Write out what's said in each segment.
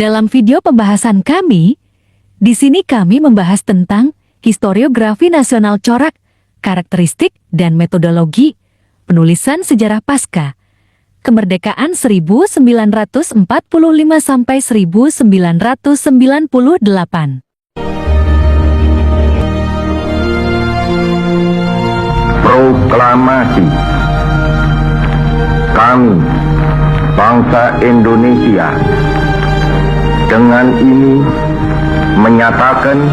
Dalam video pembahasan kami, di sini kami membahas tentang historiografi nasional corak, karakteristik dan metodologi penulisan sejarah pasca kemerdekaan 1945 sampai 1998. Proklamasi. Kami, bangsa Indonesia, dengan ini menyatakan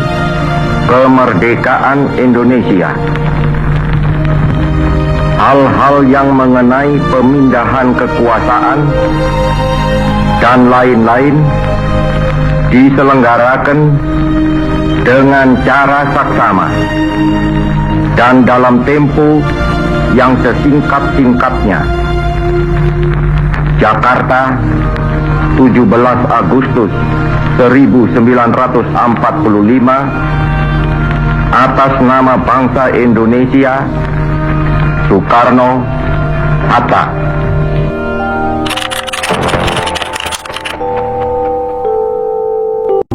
kemerdekaan Indonesia. Hal-hal yang mengenai pemindahan kekuasaan dan lain-lain diselenggarakan dengan cara saksama dan dalam tempo yang sesingkat-singkatnya. Jakarta, 17 Agustus 1945, atas nama bangsa Indonesia, Soekarno-Hatta.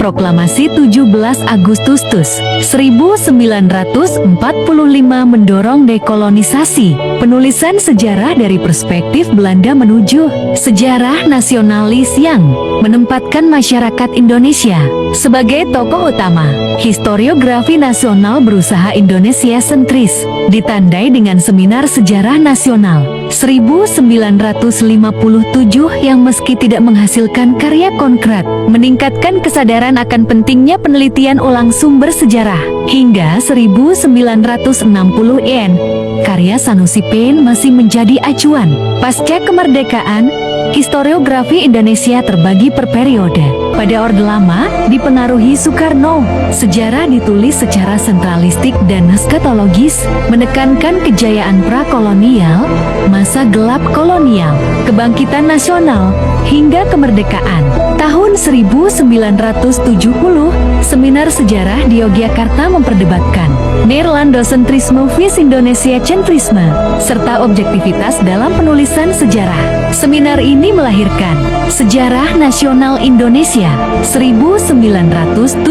Proklamasi 17 Agustus 1945 mendorong dekolonisasi, penulisan sejarah dari perspektif Belanda menuju sejarah nasionalis yang menempatkan masyarakat Indonesia sebagai tokoh utama. Historiografi nasional berusaha Indonesia sentris, ditandai dengan Seminar Sejarah Nasional 1957 yang meski tidak menghasilkan karya konkret, meningkatkan kesadaran akan pentingnya penelitian ulang sumber sejarah. Hingga 1960-an, karya Sanusi Pen masih menjadi acuan. Pasca kemerdekaan, historiografi Indonesia terbagi per periode. Pada Orde Lama, dipengaruhi Soekarno, sejarah ditulis secara sentralistik dan eskatologis, menekankan kejayaan prakolonial, masa gelap kolonial, kebangkitan nasional, hingga kemerdekaan. Tahun 1970, Seminar Sejarah di Yogyakarta memperdebatkan Neerlandosentrisme vis Indonesia centrisme, serta objektivitas dalam penulisan sejarah. Seminar ini melahirkan Sejarah Nasional Indonesia 1975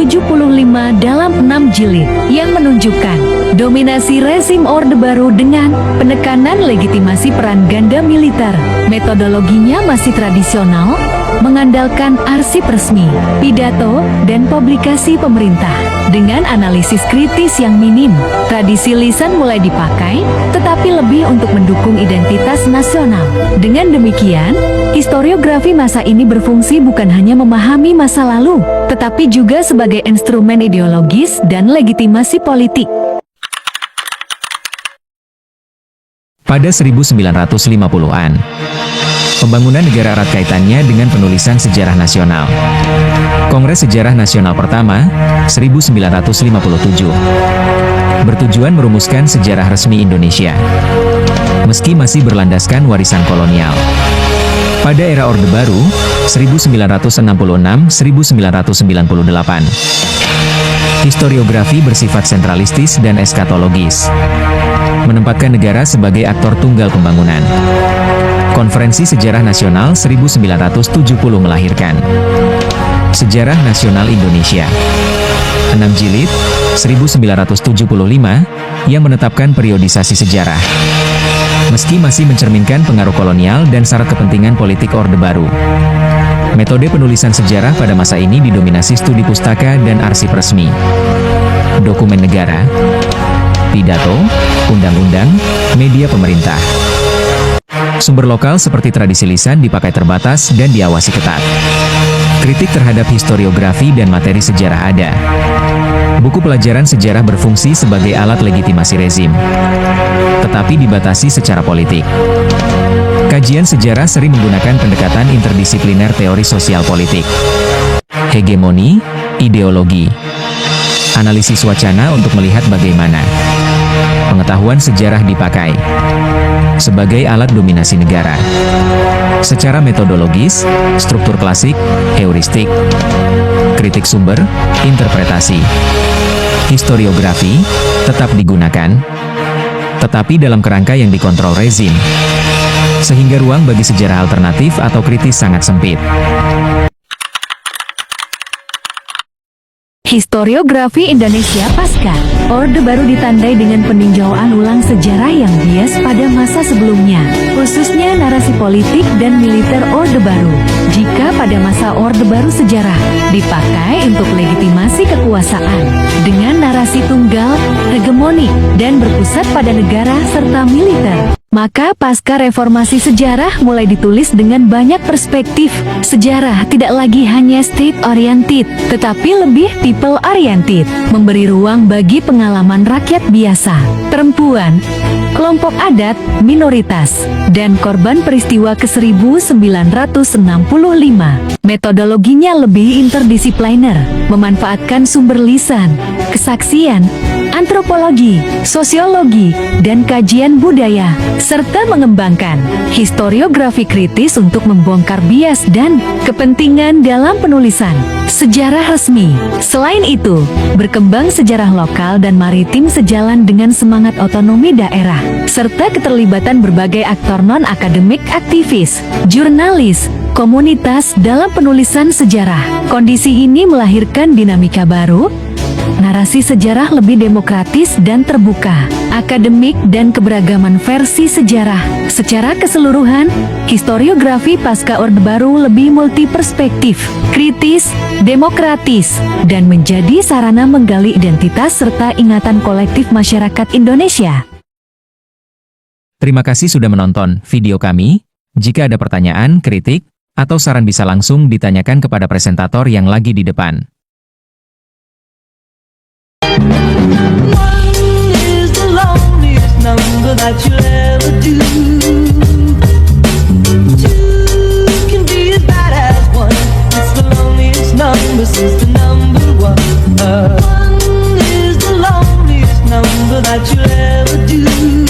dalam 6 jilid yang menunjukkan dominasi rezim Orde Baru dengan penekanan legitimasi peran ganda militer. Metodologinya masih tradisional, mengandalkan arsip resmi, pidato, dan publikasi pemerintah. Dengan analisis kritis yang minim, tradisi lisan mulai dipakai, tetapi lebih untuk mendukung identitas nasional. Dengan demikian, historiografi masa ini berfungsi bukan hanya memahami masa lalu, tetapi juga sebagai instrumen ideologis dan legitimasi politik. Pada 1950-an, pembangunan negara erat kaitannya dengan penulisan sejarah nasional. Kongres Sejarah Nasional pertama, 1957, bertujuan merumuskan sejarah resmi Indonesia, meski masih berlandaskan warisan kolonial. Pada era Orde Baru, 1966-1998, historiografi bersifat sentralistis dan eskatologis, menempatkan negara sebagai aktor tunggal pembangunan. Konferensi Sejarah Nasional 1970 melahirkan Sejarah Nasional Indonesia, 6 jilid, 1975, yang menetapkan periodisasi sejarah. Meski masih mencerminkan pengaruh kolonial dan syarat kepentingan politik Orde Baru, metode penulisan sejarah pada masa ini didominasi studi pustaka dan arsip resmi, dokumen negara, pidato, undang-undang, media pemerintah. Sumber lokal seperti tradisi lisan dipakai terbatas dan diawasi ketat. Kritik terhadap historiografi dan materi sejarah ada. Buku pelajaran sejarah berfungsi sebagai alat legitimasi rezim, tetapi dibatasi secara politik. Kajian sejarah sering menggunakan pendekatan interdisipliner teori sosial politik, hegemoni, ideologi, analisis wacana untuk melihat bagaimana pengetahuan sejarah dipakai sebagai alat dominasi negara. Secara metodologis, struktur klasik, heuristik, kritik sumber, interpretasi, historiografi tetap digunakan, tetapi dalam kerangka yang dikontrol rezim, sehingga ruang bagi sejarah alternatif atau kritis sangat sempit. Historiografi Indonesia Pasca Orde Baru ditandai dengan peninjauan ulang sejarah yang bias pada masa sebelumnya, khususnya narasi politik dan militer Orde Baru. Jika pada masa Orde Baru sejarah dipakai untuk legitimasi kekuasaan dengan narasi tunggal, hegemonik, dan berpusat pada negara serta militer, maka pasca reformasi sejarah mulai ditulis dengan banyak perspektif. Sejarah tidak lagi hanya state-oriented, tetapi lebih people-oriented, memberi ruang bagi pengalaman rakyat biasa, perempuan, kelompok adat, minoritas, dan korban peristiwa ke-1965. Metodologinya lebih interdisipliner, memanfaatkan sumber lisan, kesaksian, antropologi, sosiologi, dan kajian budaya, serta mengembangkan historiografi kritis untuk membongkar bias dan kepentingan dalam penulisan sejarah resmi. Selain itu, berkembang sejarah lokal dan maritim sejalan dengan semangat otonomi daerah, serta keterlibatan berbagai aktor non-akademik, aktivis, jurnalis, komunitas dalam penulisan sejarah. Kondisi ini melahirkan dinamika baru, narasi sejarah lebih demokratis dan terbuka, akademik dan keberagaman versi sejarah. Secara keseluruhan, historiografi pasca Orde Baru lebih multiperspektif, kritis, demokratis, dan menjadi sarana menggali identitas serta ingatan kolektif masyarakat Indonesia. Terima kasih sudah menonton video kami. Jika ada pertanyaan, kritik, atau saran bisa langsung ditanyakan kepada presentator yang lagi di depan. Number that you'll ever do. Two can be as bad as one. It's the loneliest number since the number one. One is the loneliest number that you'll ever do.